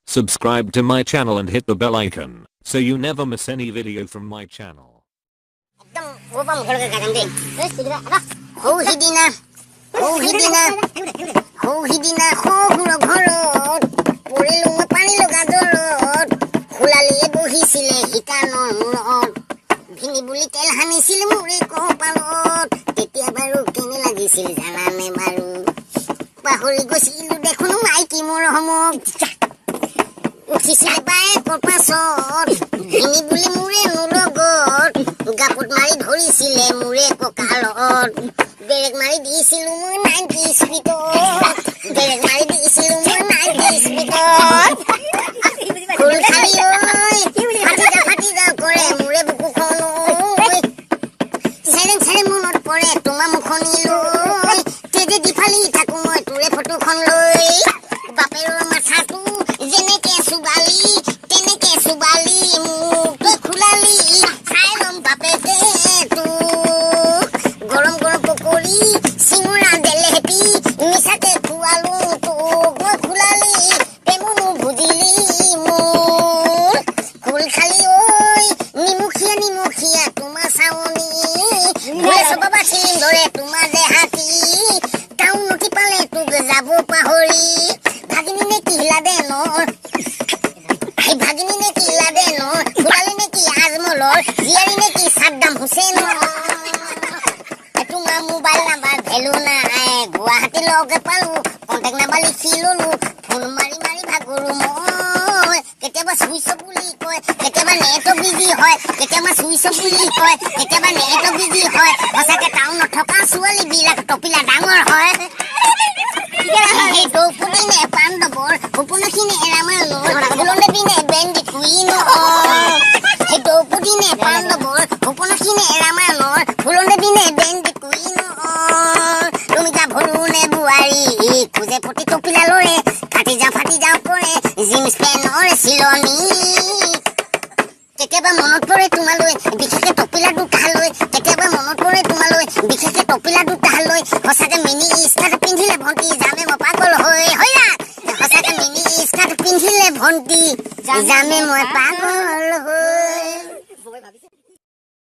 Subscribe to my channel and hit the bell icon so you never miss any video from my channel. ভিনি বুলি তেল হানিছিল মুৰে কপালত তেতিয়া বাৰু কেনে লাগিছিল জানানে বাৰু পাহৰি গৈছিলো দেখোন মাইকী মোৰ হমক উঠিছিল বায়ে কপাছত ভিনি বুলি মুৰে নুলগত গাপত মাৰি ধৰিছিলে মুৰে ককালত বেৰেক মাৰি দিছিলো মই 90 স্পিডত বেৰেক মাৰি দিছিলো মই 90 স্পিডত ফুল খালি ঐ ফাটি যা কৰে মুৰে বুকুখন চেৰে মনত পৰে তোমাৰ মুখনি লৈ তেজে দিফালি থাকো মই তোৰে ফটোখন লৈ বাপেৰৰ মাথাটো যেনেকে চুবালি তেনেকে চুবালি মোক খোলালি চাই লম বাপেকে তো গৰম গৰম পকৰি চিঙৰা দেলেহেতি মিছাকে খুৱালো তোক মই খোলালি প্ৰেমনো বুজিলি মোৰ ফুল খালি ঐ নিমখীয়া তোমাৰ চাৱনি মই সবাবা চিলিন্দৰে তোমাৰ দেহাতি টাউনতি পালে তোক যাব পাহৰি ভাগিনী নে কিলা দে নৰ ভাগিনী নে কিলা দে নৰ খোলালি নে কি আজমলৰ জীয়াৰী নে কি সাদ্দাম হুছেইনৰ তোমাৰ মোবাইল নাম্বাৰ ভেলু নাই গুৱাহাটী লগে পালো কণ্টেক্ট নাম্বাৰ লিখি ললো ফোন মাৰি ভাগৰো মই কেতিয়াবা চুইচ বুলি কয় কেতিয়াবা নেটও বিজি হয় কেতিয়াবা চুইচ বুলি কয় কেতিয়াবা নেটও বিজি হয় সঁচাকে টাউনত থকা ছোৱালী বিলাক টপিলা ডাঙৰ হয় এই দৌপুটি নে পাণ্ডৱৰ সপোনখিনি ৰামায়ণৰ ফুলনে বিনে বেণ্ডি কুইন এই দৌপুটি নে পাণ্ডৱৰ সপোনখিনি ৰামায়ণৰ ফুলনে বিনে বেণ্ডি কুইন তুমি গাভৰু নে বোৱাৰী খোজে ফটি টপিলা লৰে ফাটি যাওঁ পৰে জিন্স পেনৰ চিলনি কেতিয়াবা মনত পৰে তোমালৈ বিশেষকে টপিলা দুটালৈ কেতিয়াবা মনত পৰে তোমালৈ বিশেষকে টপিলা দুটালৈ সঁচাকে মিনি স্কাৰ্ট পিন্ধিলে ভণ্টি জামে মই পাগল হৈ সঁচাকে মিনি স্কাৰ্ট পিন্ধিলে ভণ্টি জামে মই পাগল হৈ